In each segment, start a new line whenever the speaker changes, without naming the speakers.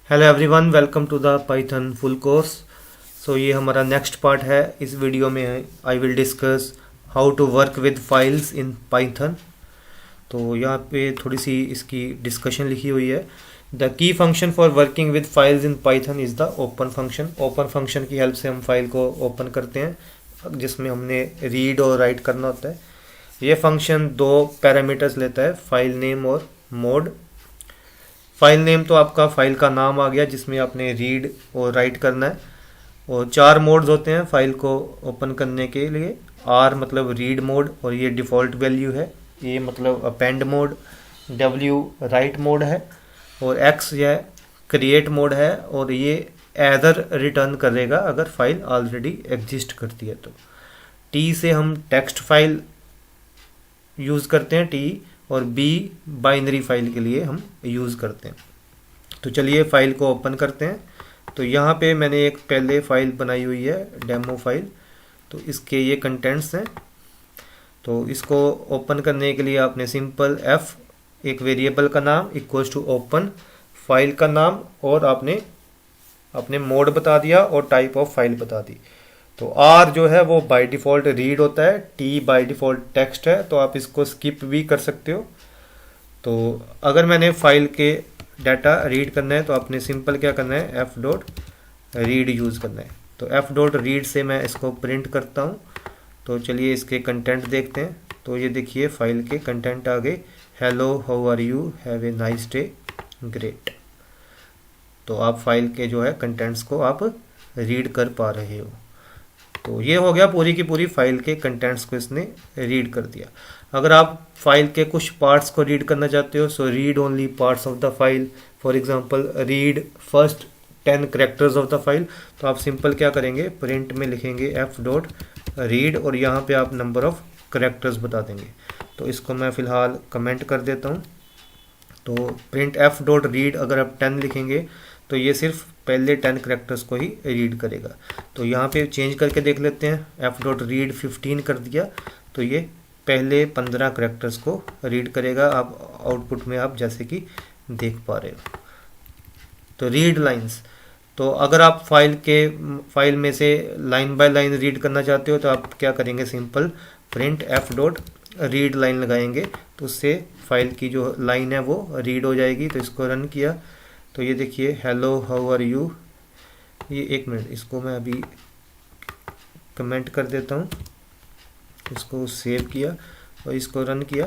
Hello everyone, welcome to the Python full course. So ये हमारा next part है। इस वीडियो में I will discuss how to work with files in Python. तो यहाँ पे थोड़ी सी इसकी डिस्कशन लिखी हुई है। The key function for working with files in Python is the open function. Open function की हेल्प से हम फाइल को ओपन करते हैं जिसमें हमने रीड और राइट करना होता है। ये फंक्शन दो पैरामीटर्स लेता है, फाइल नेम और मोड। फाइल नेम तो आपका फाइल का नाम आ गया जिसमें आपने रीड और राइट करना है। और चार मोड्स होते हैं फाइल को ओपन करने के लिए। आर मतलब रीड मोड और ये डिफ़ॉल्ट वैल्यू है। ए मतलब append mode, W right mode है और एक्स यह क्रिएट मोड है। और ये एरर रिटर्न करेगा अगर फाइल ऑलरेडी एग्जिस्ट करती है तो। टी से हम टेक्स्ट फाइल यूज़ करते हैं टी, और बी बाइनरी फाइल के लिए हम यूज़ करते हैं। तो चलिए फाइल को ओपन करते हैं। तो यहाँ पे मैंने एक पहले फाइल बनाई हुई है, डेमो फाइल। तो इसके ये कंटेंट्स हैं। तो इसको ओपन करने के लिए आपने सिंपल एफ, एक वेरिएबल का नाम इक्वल्स टू ओपन, फाइल का नाम, और आपने अपने मोड बता दिया और टाइप ऑफ फाइल बता दी। तो आर जो है वो बाय डिफ़ॉल्ट रीड होता है, टी बाय डिफ़ॉल्ट टेक्स्ट है, तो आप इसको स्किप भी कर सकते हो। तो अगर मैंने फाइल के डाटा रीड करना है तो आपने सिंपल क्या करना है, एफ डॉट रीड यूज़ करना है। तो एफ डॉट रीड से मैं इसको प्रिंट करता हूँ। तो चलिए इसके कंटेंट देखते हैं। तो ये देखिए फाइल के कंटेंट आ गए, hello how are you, have a nice day, great. तो आप फाइल के जो है कंटेंट्स को आप रीड कर पा रहे हो। तो ये हो गया पूरी की पूरी फाइल के कंटेंट्स को इसने रीड कर दिया। अगर आप फाइल के कुछ पार्ट्स को रीड करना चाहते हो, so read only parts of the file. For example read first 10 characters of the file. तो आप सिंपल क्या करेंगे, प्रिंट में लिखेंगे एफ डॉट रीड और यहाँ पे आप नंबर ऑफ कैरेक्टर्स बता देंगे। तो इसको मैं फ़िलहाल कमेंट कर देता हूँ। तो प्रिंट एफ डॉट रीड अगर आप 10 लिखेंगे तो ये सिर्फ पहले 10 कैरेक्टर्स को ही रीड करेगा। तो यहाँ पे चेंज करके देख लेते हैं, एफ डॉट रीड 15 कर दिया तो ये पहले 15 कैरेक्टर्स को रीड करेगा। आप आउटपुट में आप जैसे कि देख पा रहे हो। तो रीड लाइंस, तो अगर आप फाइल में से लाइन बाय लाइन रीड करना चाहते हो तो आप क्या करेंगे, simple print F dot read line लगाएंगे तो उससे फाइल की जो लाइन है वो रीड हो जाएगी। तो इसको रन किया तो ये देखिए हेलो हाउ आर यू। ये एक मिनट, इसको मैं अभी कमेंट कर देता हूँ। इसको सेव किया और इसको रन किया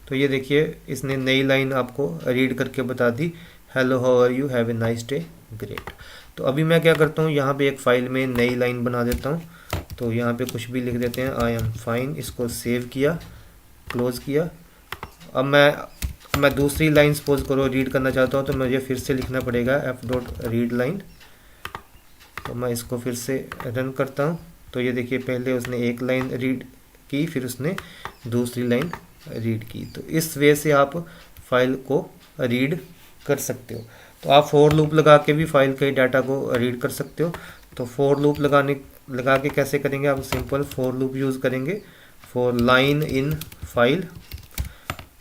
तो ये देखिए इसने नई लाइन आपको रीड करके बता दी, hello how are you, have a nice day, great. तो अभी मैं क्या करता हूँ, यहाँ पे एक फ़ाइल में नई लाइन बना देता हूँ। तो यहाँ पे कुछ भी लिख देते हैं, आई एम फाइन। इसको सेव किया, क्लोज किया। अब मैं दूसरी लाइन सपोज करो रीड करना चाहता हूँ तो मुझे फिर से लिखना पड़ेगा एफ डॉट रीड लाइन। तो मैं इसको फिर से रन करता हूँ तो ये देखिए पहले उसने एक लाइन रीड की, फिर उसने दूसरी लाइन रीड की। तो इस वे से आप फाइल को रीड कर सकते हो। तो आप फॉर लूप लगा के भी फाइल के डाटा को रीड कर सकते हो। तो फॉर लूप लगा के कैसे करेंगे, आप सिंपल फॉर लूप यूज़ करेंगे। फॉर लाइन इन फाइल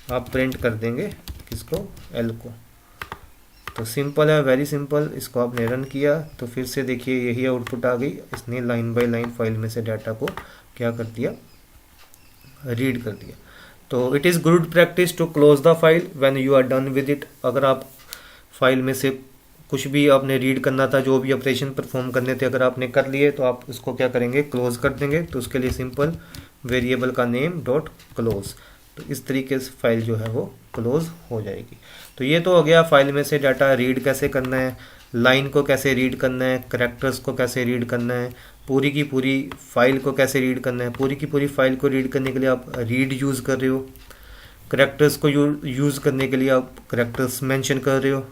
आप प्रिंट कर देंगे किसको, एल को। तो सिंपल है, वेरी सिंपल। इसको आपने रन किया तो फिर से देखिए यही आउटपुट आ गई। इसने लाइन बाय लाइन फाइल में से डाटा को क्या कर दिया, रीड कर दिया। तो it is good practice to close the file when you are done with it. अगर आप फाइल में से कुछ भी आपने रीड करना था, जो भी ऑपरेशन परफॉर्म करने थे, अगर आपने कर लिए तो आप उसको क्या करेंगे, क्लोज कर देंगे। तो उसके लिए सिंपल वेरिएबल का नेम डॉट क्लोज। तो इस तरीके से फाइल जो है वो क्लोज हो जाएगी। तो ये तो हो गया फाइल में से डाटा रीड कैसे करना है, लाइन को कैसे रीड करना है, कैरेक्टर्स को कैसे रीड करना है, पूरी की पूरी फाइल को कैसे रीड करना है। पूरी की पूरी फाइल को रीड करने के लिए आप रीड यूज़ कर रहे हो, कैरेक्टर्स को यूज़ करने के लिए आप कैरेक्टर्स मेंशन कर रहे हो,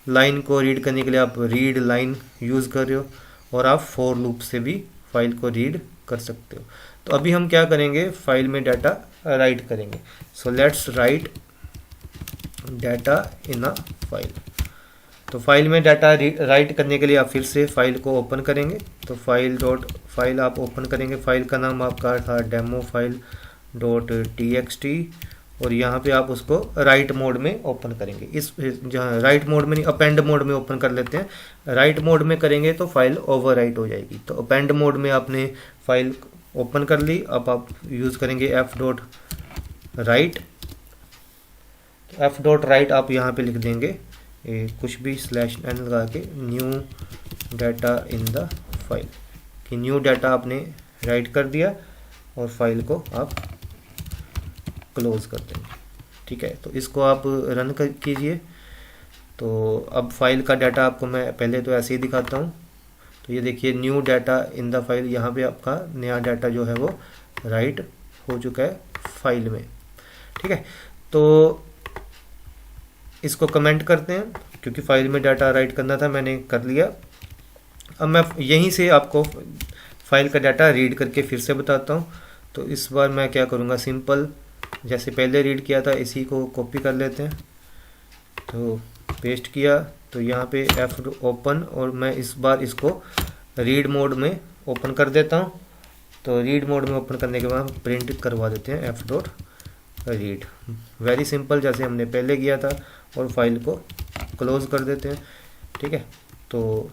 लाइन को रीड करने के लिए आप रीड लाइन यूज़ कर रहे हो, और आप फॉर लूप से भी फाइल को रीड कर सकते हो। तो अभी हम क्या करेंगे, फाइल में डाटा राइट करेंगे। So let's write data in a file. तो फाइल में डाटा राइट करने के लिए आप फिर से फाइल को ओपन करेंगे। तो फाइल आप ओपन करेंगे। फाइल का नाम आपका था demo file dot T x T और यहाँ पे आप उसको राइट मोड में ओपन करेंगे। इस जहाँ राइट मोड में नहीं, अपेंड मोड में ओपन कर लेते हैं। राइट मोड में करेंगे तो फाइल ओवर राइट हो जाएगी। तो अपेंड मोड में आपने फाइल ओपन कर ली। अब आप यूज़ करेंगे F dot right. F dot right आप यहाँ पे लिख देंगे कुछ भी स्लैश एन लगा के new data in the file, कि न्यू डाटा आपने राइट कर दिया और फाइल को आप क्लोज कर देंगे। ठीक है, तो इसको आप रन कीजिए। तो अब फाइल का डाटा आपको मैं पहले तो ऐसे ही दिखाता हूँ। तो ये देखिए new data in the file, यहाँ पे आपका नया डाटा जो है वो राइट हो चुका है फाइल में। ठीक है, तो इसको कमेंट करते हैं क्योंकि फाइल में डाटा राइट करना था, मैंने कर लिया। अब मैं यहीं से आपको फाइल का डाटा रीड करके फिर से बताता हूँ। तो इस बार मैं क्या करूँगा, सिंपल जैसे पहले रीड किया था इसी को कॉपी कर लेते हैं। तो पेस्ट किया, तो यहाँ पे एफ ओपन, और मैं इस बार इसको रीड मोड में ओपन कर देता हूँ। तो रीड मोड में ओपन करने के बाद प्रिंट करवा देते हैं F dot read. Very simple, जैसे हमने पहले किया था, और फाइल को क्लोज कर देते हैं। ठीक है, तो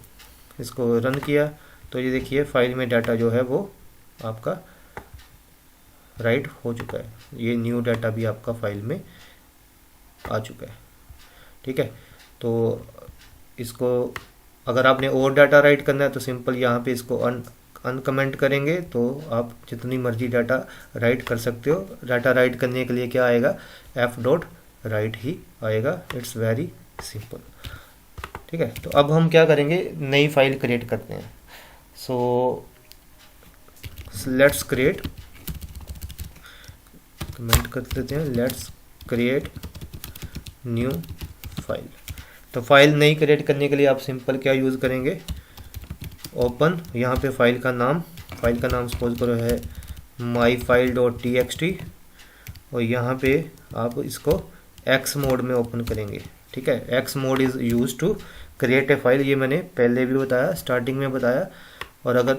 इसको रन किया तो ये देखिए फाइल में डाटा जो है वो आपका राइट हो चुका है। ये न्यू डाटा भी आपका फाइल में आ चुका है। ठीक है, तो इसको अगर आपने और डाटा राइट करना है तो सिंपल यहाँ पे इसको अनकमेंट करेंगे तो आप जितनी मर्जी डाटा राइट कर सकते हो। डाटा राइट करने के लिए क्या आएगा, एफ डॉट राइट ही आएगा। It's very simple. ठीक है, तो अब हम क्या करेंगे, नई फाइल क्रिएट करते हैं। सो लेट्स क्रिएट, कमेंट कर देते हैं, लेट्स क्रिएट न्यू फाइल। तो फाइल नई क्रिएट करने के लिए आप सिंपल क्या यूज़ करेंगे, ओपन, यहाँ पे फाइल का नाम सपोज करो है my file dot T x T, और यहाँ पे आप इसको एक्स मोड में ओपन करेंगे। ठीक है, X mode is use to create a file. ये मैंने पहले भी बताया, स्टार्टिंग में बताया। और अगर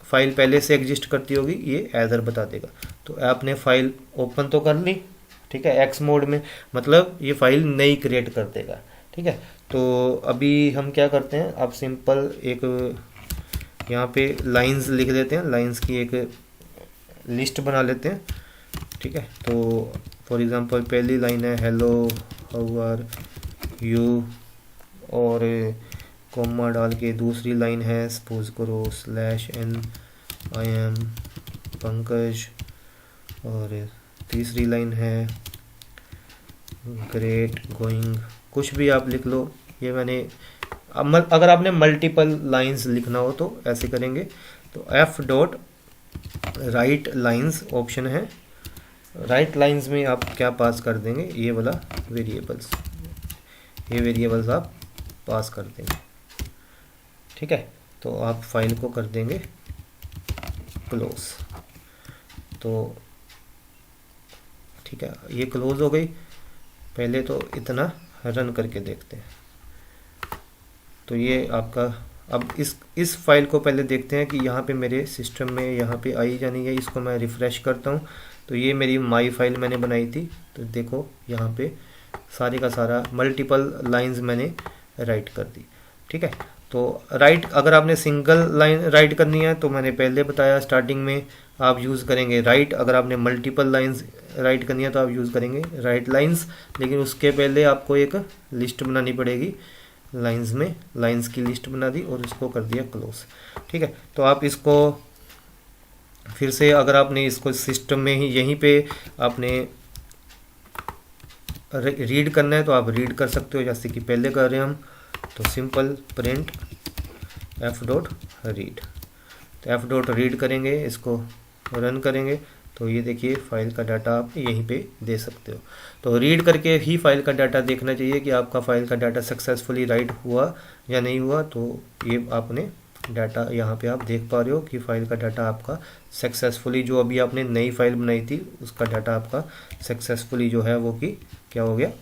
फाइल पहले से एग्जिस्ट करती होगी ये एरर बता देगा। तो आपने फाइल ओपन तो कर ली, ठीक है, एक्स मोड में, मतलब ये फाइल नई क्रिएट कर देगा। ठीक है, तो अभी हम क्या करते हैं, आप सिंपल एक यहाँ पे लाइंस लिख देते हैं, लाइंस की एक लिस्ट बना लेते हैं। ठीक है, तो फॉर एग्जांपल पहली लाइन है हेलो हाउ आर यू, और कॉमा डाल के दूसरी लाइन है सपोज करो slash N I am Pankaj, और तीसरी लाइन है ग्रेट गोइंग, कुछ भी आप लिख लो। ये मैंने अगर आपने मल्टीपल लाइंस लिखना हो तो ऐसे करेंगे। तो F dot right lines option है, राइट लाइंस में आप क्या पास कर देंगे, ये वाला वेरिएबल्स, ये वेरिएबल्स आप पास कर देंगे। ठीक है, तो आप फाइल को कर देंगे क्लोज। तो ठीक है, ये क्लोज हो गई। पहले तो इतना रन करके देखते हैं। तो ये आपका, अब इस फाइल को पहले देखते हैं कि यहाँ पे मेरे सिस्टम में यहाँ पे आई या नहीं है। इसको मैं रिफ़्रेश करता हूँ। तो ये मेरी माई फाइल मैंने बनाई थी। तो देखो यहाँ पे सारे का सारा मल्टीपल लाइंस मैंने राइट कर दी। ठीक है, तो राइट अगर आपने सिंगल लाइन राइट करनी है तो मैंने पहले बताया स्टार्टिंग में आप यूज़ करेंगे राइट। अगर आपने मल्टीपल लाइंस राइट करनी है तो आप यूज़ करेंगे राइट लाइंस। लेकिन उसके पहले आपको एक लिस्ट बनानी पड़ेगी, लाइंस में लाइंस की लिस्ट बना दी और इसको कर दिया क्लोज। ठीक है, तो आप इसको फिर से अगर आपने इसको सिस्टम में ही यहीं पे आपने रीड करना है तो आप रीड कर सकते हो, जैसे कि पहले कर रहे हैं हम। तो simple print F dot read, तो एफ डॉट रीड करेंगे, इसको रन करेंगे तो ये देखिए फाइल का डाटा आप यहीं पे दे सकते हो। तो रीड करके ही फाइल का डाटा देखना चाहिए कि आपका फाइल का डाटा सक्सेसफुली राइट हुआ या नहीं हुआ। तो ये आपने डाटा यहाँ पे आप देख पा रहे हो कि फाइल का डाटा आपका सक्सेसफुली, जो अभी आपने नई फाइल बनाई थी उसका डाटा आपका सक्सेसफुली जो है वो कि क्या हो गया,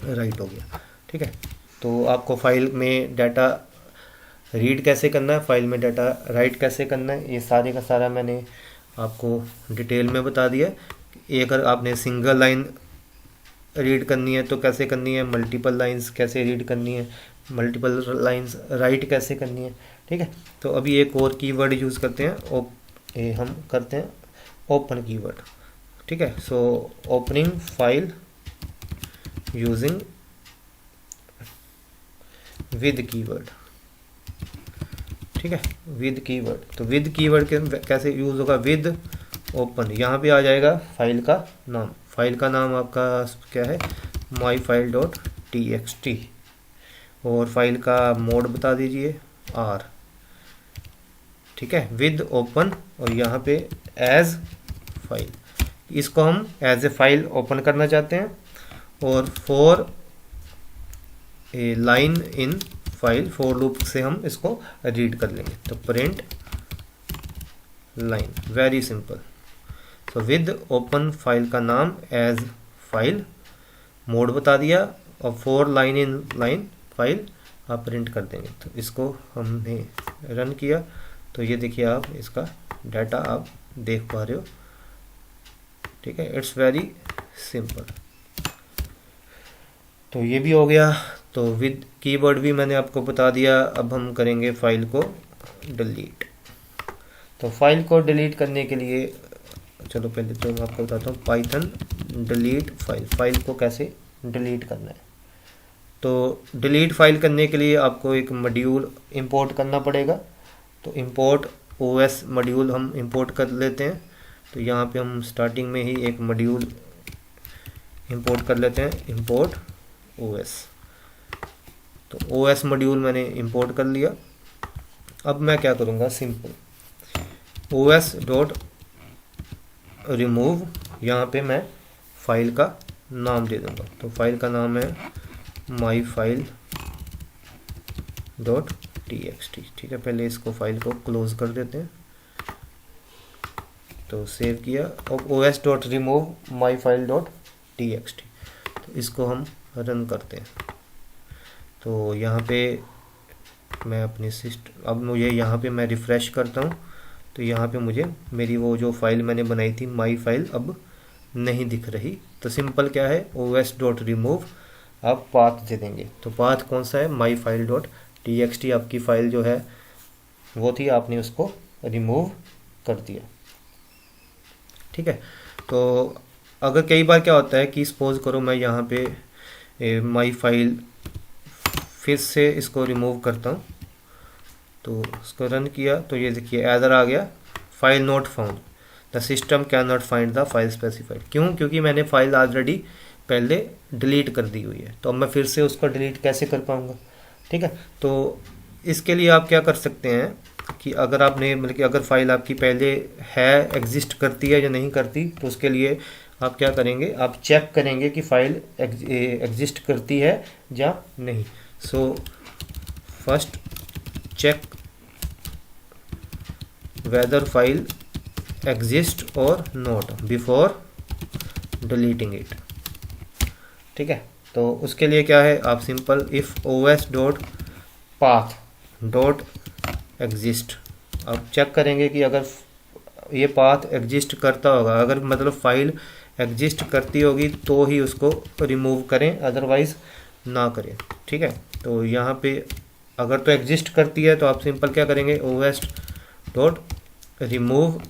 राइट हो गया। ठीक है, तो आपको फाइल में डाटा रीड कैसे करना है, फाइल में डाटा राइट कैसे करना है, ये सारे का सारा मैंने आपको डिटेल में बता दिया। ये अगर आपने सिंगल लाइन रीड करनी है तो कैसे करनी है, मल्टीपल लाइंस कैसे रीड करनी है, मल्टीपल लाइंस राइट कैसे करनी है। ठीक है, तो अभी एक और कीवर्ड यूज़ करते हैं, हम करते हैं ओपन कीवर्ड। ठीक है, so opening file using with keyword. ठीक है, विद कीवर्ड, तो विद कीवर्ड कैसे यूज़ होगा, विद ओपन, यहाँ पे आ जाएगा फाइल का नाम। फाइल का नाम आपका क्या है, myfile.txt, और फाइल का मोड बता दीजिए R। ठीक है, विद ओपन, और यहाँ पे एज फाइल, इसको हम एज ए फाइल ओपन करना चाहते हैं, और for a line in file, for loop से हम इसको रीड कर लेंगे, तो प्रिंट लाइन, वेरी सिंपल। तो विद ओपन फाइल का नाम एज फाइल, मोड बता दिया, और for line in line file आप प्रिंट कर देंगे। तो इसको हमने रन किया, तो ये देखिए आप इसका डाटा आप देख पा रहे हो। ठीक है, इट्स वेरी सिंपल। तो ये भी हो गया, तो विद कीवर्ड भी मैंने आपको बता दिया। अब हम करेंगे फाइल को डिलीट। तो फाइल को डिलीट करने के लिए चलो पहले तो मैं आपको बताता हूँ, पाइथन डिलीट फाइल, फाइल को कैसे डिलीट करना है। तो डिलीट फाइल करने के लिए आपको एक मॉड्यूल इंपोर्ट करना पड़ेगा। तो इंपोर्ट ओएस मॉड्यूल हम इंपोर्ट कर लेते हैं। तो यहाँ पे हम स्टार्टिंग में ही एक मॉड्यूल इंपोर्ट कर लेते हैं, इंपोर्ट ओएस। तो ओएस मॉड्यूल मैंने इंपोर्ट कर लिया। अब मैं क्या करूँगा, सिंपल ओएस डॉट रिमूव, यहाँ पे मैं फाइल का नाम दे दूँगा। तो फाइल का नाम है myfile.txt। ठीक है, पहले इसको फाइल को क्लोज कर देते हैं। तो सेव किया, और os डॉट रिमूव myfile.txt, तो इसको हम रन करते हैं। तो यहाँ पे मैं अपनी सिस्टम, अब मुझे यहाँ पे मैं रिफ़्रेश करता हूँ, तो यहाँ पे मुझे मेरी वो जो फाइल मैंने बनाई थी माई फाइल अब नहीं दिख रही। तो सिंपल क्या है, os डॉट रिमूव आप पाथ दे देंगे। तो पाथ कौन सा है, myfile.txt, आपकी फ़ाइल जो है वो थी, आपने उसको रिमूव कर दिया। ठीक है, तो अगर कई बार क्या होता है कि सपोज करो मैं यहाँ पे माई फाइल फिर से इसको रिमूव करता हूँ, तो उसको रन किया, तो ये देखिए एरर आ गया, file not found, the system can not find the file specified. क्यों, क्योंकि मैंने फाइल ऑलरेडी पहले डिलीट कर दी हुई है। तो अब मैं फिर से उसको डिलीट कैसे कर पाऊँगा। ठीक है, तो इसके लिए आप क्या कर सकते हैं कि अगर आपने मतलब कि अगर फाइल आपकी पहले है, एग्जिस्ट करती है या नहीं करती, तो उसके लिए आप क्या करेंगे, आप चेक करेंगे कि फाइल एग्जिस्ट करती है या नहीं। So first check whether file exist or not before deleting it। ठीक है, तो उसके लिए क्या है, आप simple if os dot path dot exist, आप चेक करेंगे कि अगर ये पाथ एग्जिस्ट करता होगा, अगर मतलब फाइल एग्जिस्ट करती होगी तो ही उसको रिमूव करें, अदरवाइज ना करें। ठीक है, तो यहाँ पे अगर तो एग्जिस्ट करती है तो आप सिंपल क्या करेंगे, os डॉट रिमूव,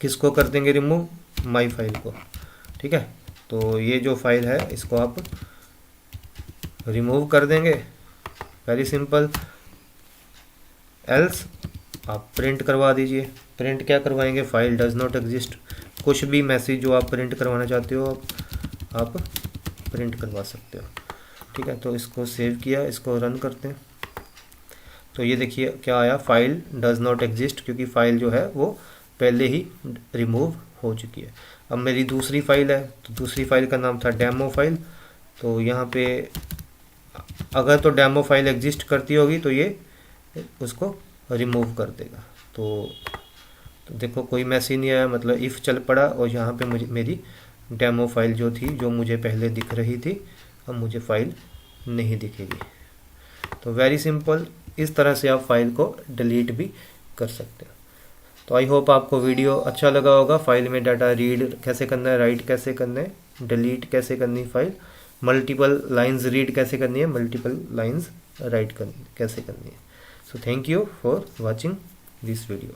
किसको कर देंगे रिमूव, माई फाइल को। ठीक है, तो ये जो फाइल है इसको आप रिमूव कर देंगे, वेरी सिंपल। एल्स आप प्रिंट करवा दीजिए। प्रिंट क्या करवाएंगे, फाइल डज नॉट एग्जिस्ट, कुछ भी मैसेज जो आप प्रिंट करवाना चाहते हो आप प्रिंट करवा सकते हो। ठीक है, तो इसको सेव किया, इसको रन करते हैं। तो ये देखिए क्या आया, फाइल डज नॉट एग्जिस्ट, क्योंकि फाइल जो है वो पहले ही रिमूव हो चुकी है। अब मेरी दूसरी फाइल है, तो दूसरी फाइल का नाम था डेमो फाइल। तो यहाँ पे अगर तो डेमो फाइल एग्जिस्ट करती होगी तो ये उसको रिमूव कर देगा। तो देखो कोई मैसेज नहीं आया, मतलब इफ़ चल पड़ा, और यहाँ पे मुझे मेरी डेमो फाइल जो थी, जो मुझे पहले दिख रही थी, अब मुझे फाइल नहीं दिखेगी। तो वेरी सिंपल, इस तरह से आप फाइल को डिलीट भी कर सकते हो। तो आई होप आपको वीडियो अच्छा लगा होगा। फाइल में डाटा रीड कैसे करना है, राइट कैसे करना है, डिलीट कैसे करनी फाइल, मल्टीपल लाइंस रीड कैसे करनी है, मल्टीपल लाइंस राइट कैसे करनी है। So thank you for watching this video.